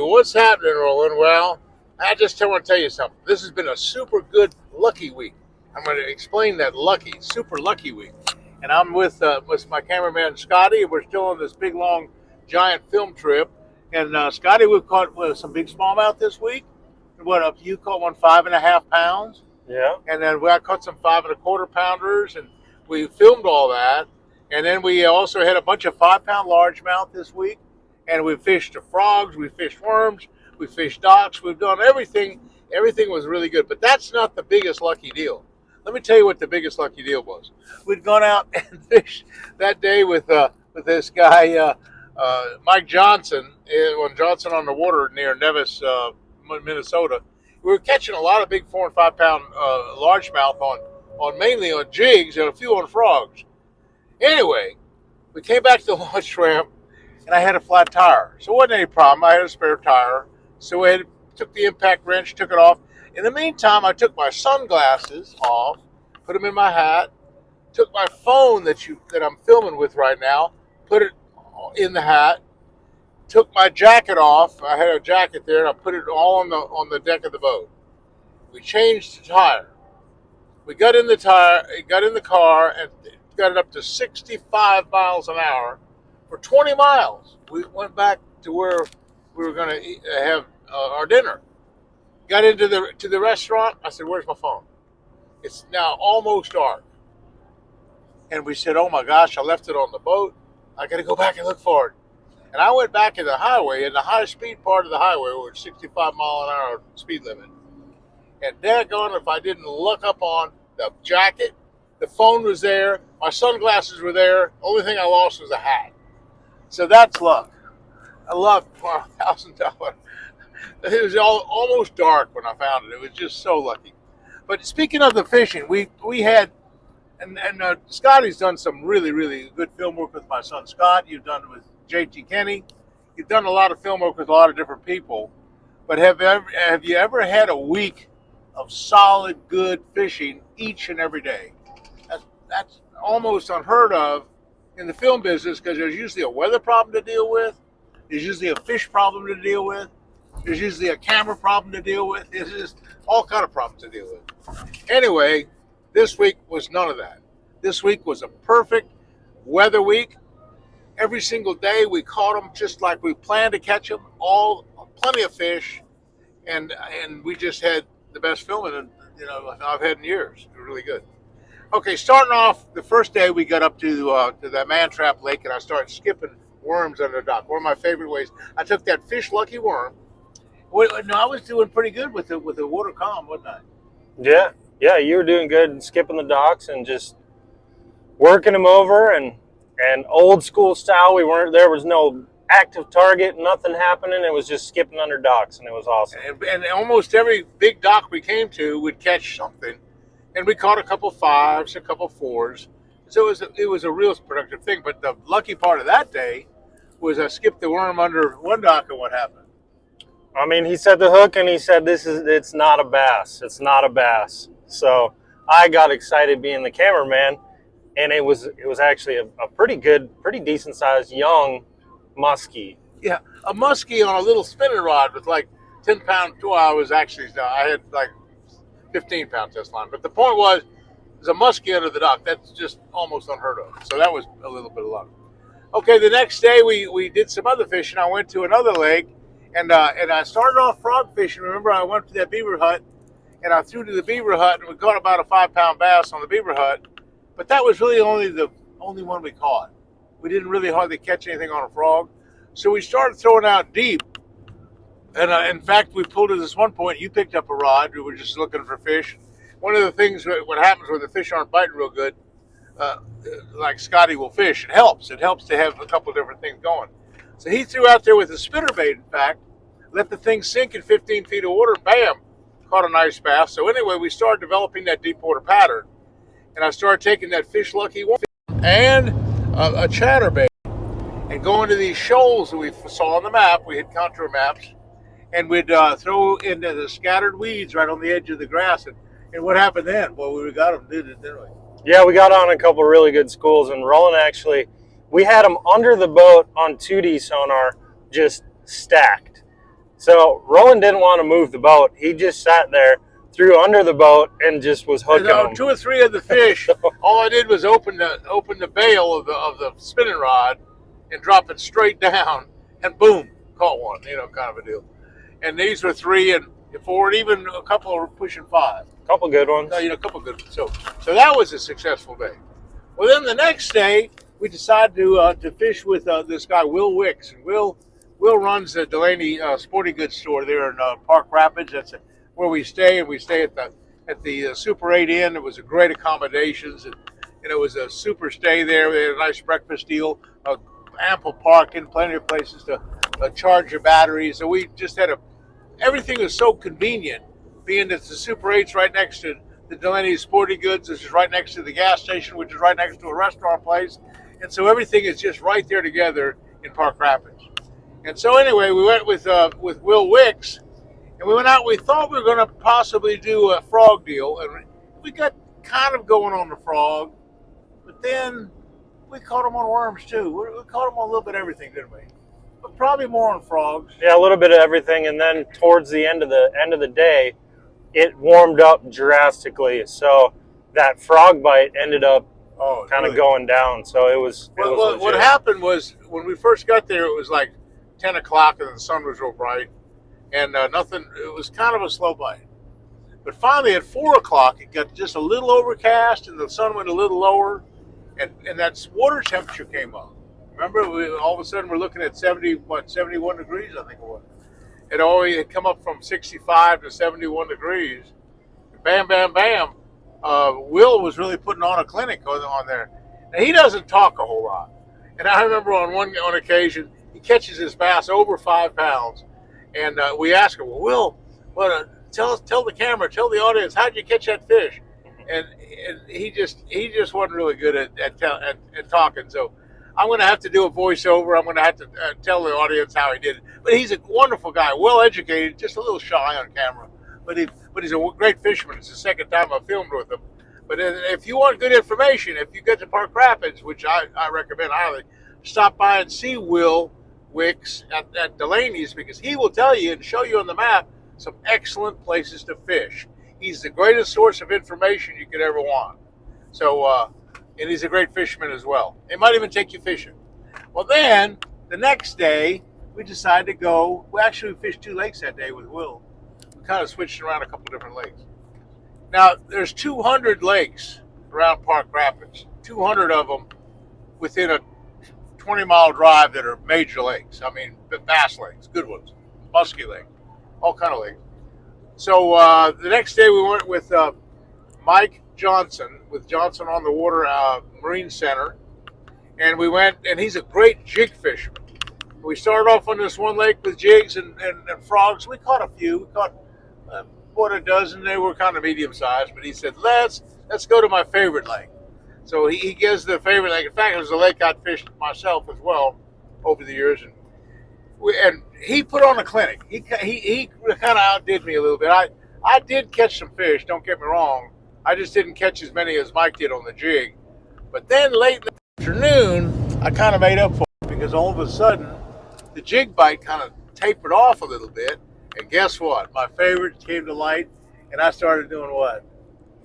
Well, what's happening, Roland? Well, I just want to tell you something. This has been a super good lucky week. I'm going to explain that super lucky week. And I'm with my cameraman Scotty, and we're still on this big, long, giant film trip. And Scotty, we've caught some big smallmouth this week. What up? You caught one 5.5 pounds. Yeah. And then I caught some 5.25 pounders, and we filmed all that. And then we also had a bunch of 5-pound largemouth this week. And we fished the frogs, we fished worms, we fished docks. We've done everything. Everything was really good. But that's not the biggest lucky deal. Let me tell you what the biggest lucky deal was. We'd gone out and fished that day with this guy, Mike Johnson, on Johnson on the Water near Nevis, Minnesota. We were catching a lot of big 4 and 5 pound largemouth on mainly on jigs and a few on frogs. Anyway, we came back to the launch ramp, and I had a flat tire. So it wasn't any problem. I had a spare tire. So we took the impact wrench, took it off. In the meantime, I took my sunglasses off, put them in my hat, took my phone that I'm filming with right now, put it in the hat, took my jacket off. I had a jacket there, and I put it all on the deck of the boat. We changed the tire. We got in the car, and got it up to 65 miles an hour for 20 miles. We went back to where we were going to have our dinner. Got into the restaurant. I said, "Where's my phone?" It's now almost dark. And we said, "Oh my gosh, I left it on the boat. I got to go back and look for it." And I went back in the highway, in the high speed part of the highway, where it's 65 mile an hour speed limit. And daggone, if I didn't look up on the jacket, the phone was there, my sunglasses were there. Only thing I lost was a hat. So that's luck. I love $1,000. It was almost dark when I found it. It was just so lucky. But speaking of the fishing, we had, and Scotty's done some really, really good film work with my son Scott. You've done it with JT Kenny. You've done a lot of film work with a lot of different people. But have you ever had a week of solid, good fishing each and every day? That's almost unheard of in the film business, because there's usually a weather problem to deal with. There's usually a fish problem to deal with. There's usually a camera problem to deal with. There's just all kind of problems to deal with. Anyway, this week was none of that. This week was a perfect weather week. Every single day we caught them just like we planned to catch them. Plenty of fish, and we just had the best filming I've had in years. It was really good. Okay, starting off the first day, we got up to that Mille Lacs Lake, and I started skipping worms under the dock. One of my favorite ways. I took that fish lucky worm. I was doing pretty good with the water calm, wasn't I? Yeah, you were doing good skipping the docks and just working them over and old school style. There was no active target, nothing happening. It was just skipping under docks, and it was awesome. And almost every big dock we came to would catch something. And we caught a couple 5s, a couple 4s. So it was a real productive thing. But the lucky part of that day was I skipped the worm under one dock, and what happened? I mean, he set the hook, and he said, it's not a bass. It's not a bass. So I got excited being the cameraman, and it was actually a pretty good, pretty decent sized young musky. Yeah, a musky on a little spinning rod with like 10 pound. I had like 15-pound test line. But the point was, there's a musky under the dock. That's just almost unheard of. So that was a little bit of luck. Okay, the next day we did some other fishing. I went to another lake, and I started off frog fishing. Remember, I went to that beaver hut, and I threw to the beaver hut, and we caught about a 5-pound bass on the beaver hut. But that was really the only one we caught. We didn't really hardly catch anything on a frog. So we started throwing out deep. And in fact, we pulled at this one point. You picked up a rod. We were just looking for fish. One of the things, what happens when the fish aren't biting real good, like Scotty will fish, it helps. It helps to have a couple different things going. So he threw out there with a spinnerbait, in fact, let the thing sink in 15 feet of water, bam, caught a nice bass. So anyway, we started developing that deep water pattern. And I started taking that fish lucky one and a chatterbait and going to these shoals that we saw on the map. We had contour maps. And we'd throw into the scattered weeds right on the edge of the grass. And what happened then? Well, we got them, didn't we? Yeah, we got on a couple of really good schools. And Roland we had them under the boat on 2D sonar, just stacked. So Roland didn't want to move the boat. He just sat there, threw under the boat, and just was hooking them. 2 or 3 of the fish, all I did was open the bail of the spinning rod and drop it straight down, and boom, caught one. Kind of a deal. And these were 3 and 4, and even a couple were pushing 5. A couple good ones. A couple good ones. So that was a successful day. Well, then the next day we decided to fish with this guy Will Wicks, and Will runs the Delaney Sporting Goods store there in Park Rapids. That's where we stay, and we stay at the Super 8 Inn. It was a great accommodations, and it was a super stay there. They had a nice breakfast deal, ample parking, plenty of places to charge your batteries. So we just had everything was so convenient, being that the Super 8's right next to the Delaney Sporting Goods, which is right next to the gas station, which is right next to a restaurant place. And so everything is just right there together in Park Rapids. And so anyway, we went with Will Wicks, and we went out. We thought we were going to possibly do a frog deal, and we got kind of going on the frog, but then we caught them on worms too. We caught them on a little bit of everything, didn't we? But probably more on frogs. Yeah, a little bit of everything, and then towards the end of the day, it warmed up drastically. So that frog bite ended up kind of going down. So it was. What happened was when we first got there, it was like 10 o'clock and the sun was real bright, and nothing. It was kind of a slow bite. But finally at 4 o'clock, it got just a little overcast, and the sun went a little lower, and that water temperature came up. Remember, all of a sudden we're looking at 71 degrees, I think it was. It always had come up from 65 to 71 degrees. Bam, bam, bam. Will was really putting on a clinic on there. Now, he doesn't talk a whole lot. And I remember on occasion, he catches his bass over 5 pounds. And we asked him, well, Will, tell the camera, tell the audience, how'd you catch that fish? And he just wasn't really good at talking. So I'm going to have to do a voiceover. I'm going to have to tell the audience how he did it. But he's a wonderful guy, well educated, just a little shy on camera. But he's a great fisherman. It's the second time I've filmed with him. But if you want good information, if you get to Park Rapids, which I recommend highly, stop by and see Will Wicks at Delaney's, because he will tell you and show you on the map some excellent places to fish. He's the greatest source of information you could ever want. So, and he's a great fisherman as well. He might even take you fishing. Well, then the next day we decided to go. We actually fished 2 lakes that day with Will. We kind of switched around a couple different lakes. Now there's 200 lakes around Park Rapids. 200 of them within a 20-mile drive that are major lakes. I mean, bass lakes, good ones, musky lake, all kind of lakes. So the next day we went with Mike Johnson with Johnson on the Water Marine Center, and we went, and he's a great jig fisherman. We started off on this one lake with jigs and frogs. We caught a few. We caught about a dozen. They were kind of medium sized, but he said, let's go to my favorite lake. So he gives the favorite lake. In fact, it was a lake I'd fished myself as well over the years, and he put on a clinic. He kind of outdid me a little bit. I did catch some fish, don't get me wrong. I just didn't catch as many as Mike did on the jig. But then late in the afternoon, I kind of made up for it, because all of a sudden the jig bite kind of tapered off a little bit. And guess what? My favorite came to light, and I started doing what?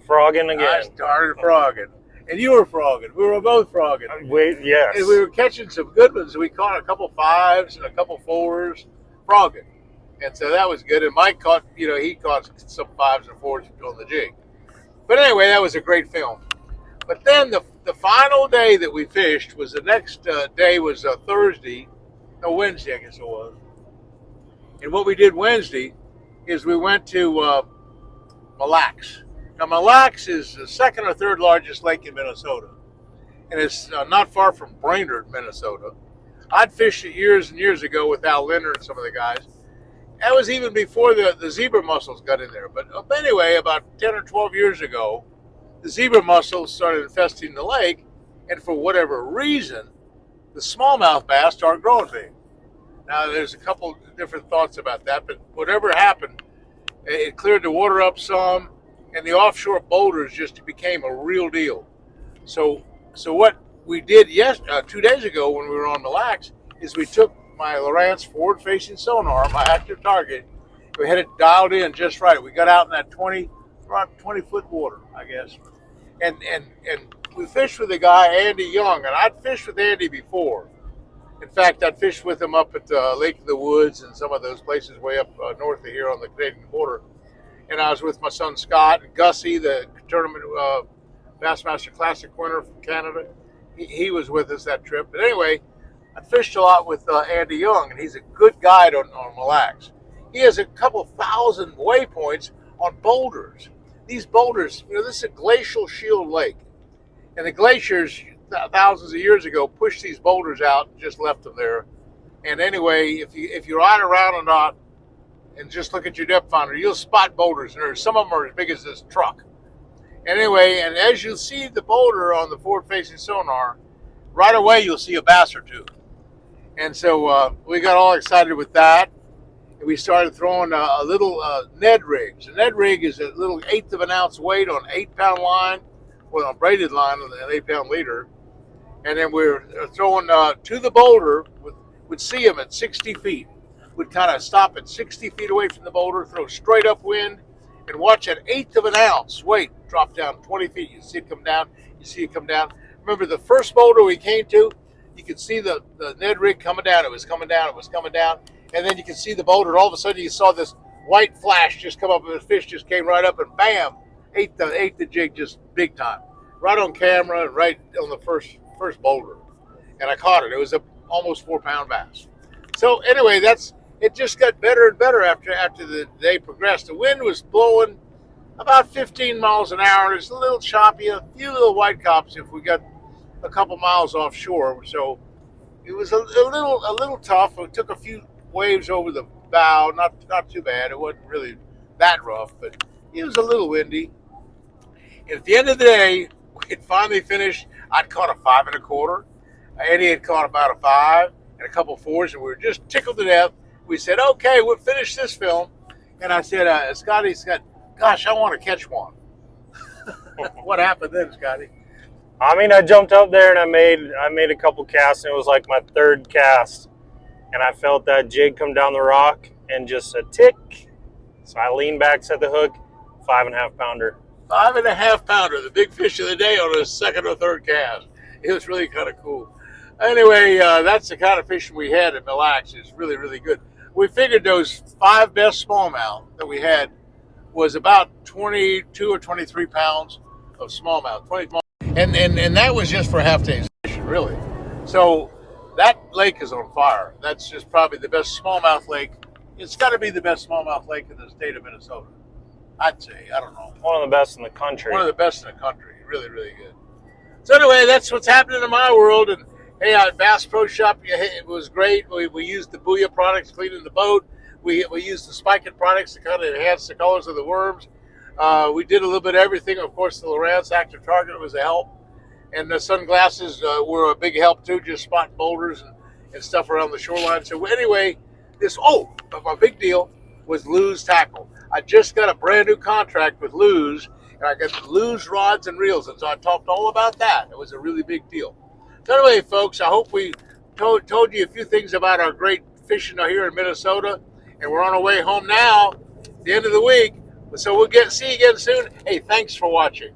Frogging again. I started frogging. And you were frogging. We were both frogging. Yes. And we were catching some good ones. We caught a couple 5s and a couple 4s frogging. And so that was good. And Mike caught, he caught some 5s and 4s on the jig. But anyway, that was a great film. But then the final day that we fished was the next day was Wednesday, I guess it was. And what we did Wednesday is we went to Mille Lacs. Now, Mille Lacs is the 2nd or 3rd largest lake in Minnesota. And it's not far from Brainerd, Minnesota. I'd fished it years and years ago with Al Leonard and some of the guys. That was even before the zebra mussels got in there. But anyway, about 10 or 12 years ago, the zebra mussels started infesting the lake. And for whatever reason, the smallmouth bass started growing big. Now, there's a couple different thoughts about that. But whatever happened, it cleared the water up some. And the offshore boulders just became a real deal. So what we did 2 days ago when we were on Mille Lacs is we took my Lowrance forward-facing sonar, my active target. We had it dialed in just right. We got out in that 20-foot water, I guess, and we fished with a guy, Andy Young, and I'd fished with Andy before. In fact, I'd fished with him up at Lake of the Woods and some of those places way up north of here on the Canadian border. And I was with my son Scott and Gussie, the tournament Bassmaster Classic winner from Canada. He was with us that trip. But anyway, I fished a lot with Andy Young, and he's a good guide on Mille Lacs. He has a couple thousand waypoints on boulders. These boulders, this is a glacial shield lake. And the glaciers, thousands of years ago, pushed these boulders out and just left them there. And anyway, if you ride around or not and just look at your depth finder, you'll spot boulders. And some of them are as big as this truck. Anyway, and as you see the boulder on the forward-facing sonar, right away you'll see a bass or two. And so we got all excited with that. And we started throwing a little Ned rigs. A Ned rig is a little 1/8 of an ounce weight on an 8-pound line, well, a braided line on an 8-pound leader. And then we're throwing to the boulder. We'd see them at 60 feet. We'd kind of stop at 60 feet away from the boulder, throw straight upwind, and watch an 1/8 of an ounce weight drop down 20 feet. You see it come down. You see it come down. Remember the first boulder we came to, you could see the Ned rig coming down. It was coming down. It was coming down. And then you could see the boulder. And all of a sudden you saw this white flash just come up, and the fish just came right up, and bam, ate the jig just big time. Right on camera and right on the first boulder. And I caught it. It was a almost 4-pound bass. So anyway, it just got better and better after the day progressed. The wind was blowing about 15 miles an hour. It's a little choppy, a few little white cops if we got a couple miles offshore. So it was a little tough. It took a few waves over the bow, not too bad. It wasn't really that rough, but it was a little windy. And at the end of the day, we had finally finished. I'd caught a 5 1/4. Eddie had caught about a 5 and a couple 4s, and we were just tickled to death. We said, okay, we'll finish this film. And I said, Scotty said, gosh, I want to catch one. What happened then, Scotty? I mean, I jumped up there and I made a couple casts, and it was like my 3rd cast. And I felt that jig come down the rock and just a tick. So I leaned back, set the hook, 5 1/2 pounder. 5 1/2 pounder, the big fish of the day on his 2nd or 3rd cast. It was really kind of cool. Anyway, that's the kind of fishing we had at Mille Lacs. It's really, really good. We figured those 5 best smallmouth that we had was about 22 or 23 pounds of smallmouth. And that was just for half days fishing, really. So that lake is on fire. That's just probably the best smallmouth lake. It's got to be the best smallmouth lake in the state of Minnesota. I'd say. I don't know. One of the best in the country. One of the best in the country. Really, really good. So anyway, that's what's happening in my world. And hey, at Bass Pro Shop, it was great. We used the Booyah products cleaning the boat. We used the Spike-It products to kind of enhance the colors of the worms. We did a little bit of everything. Of course, the Lowrance Active Target was a help. And the sunglasses were a big help too, just spotting boulders and stuff around the shoreline. So anyway, my big deal was Lou's Tackle. I just got a brand new contract with Lou's, and I got Lou's rods and reels. And so I talked all about that. It was a really big deal. So anyway, folks, I hope we told you a few things about our great fishing here in Minnesota. And we're on our way home now, at the end of the week. So we'll see you again soon. Hey, thanks for watching.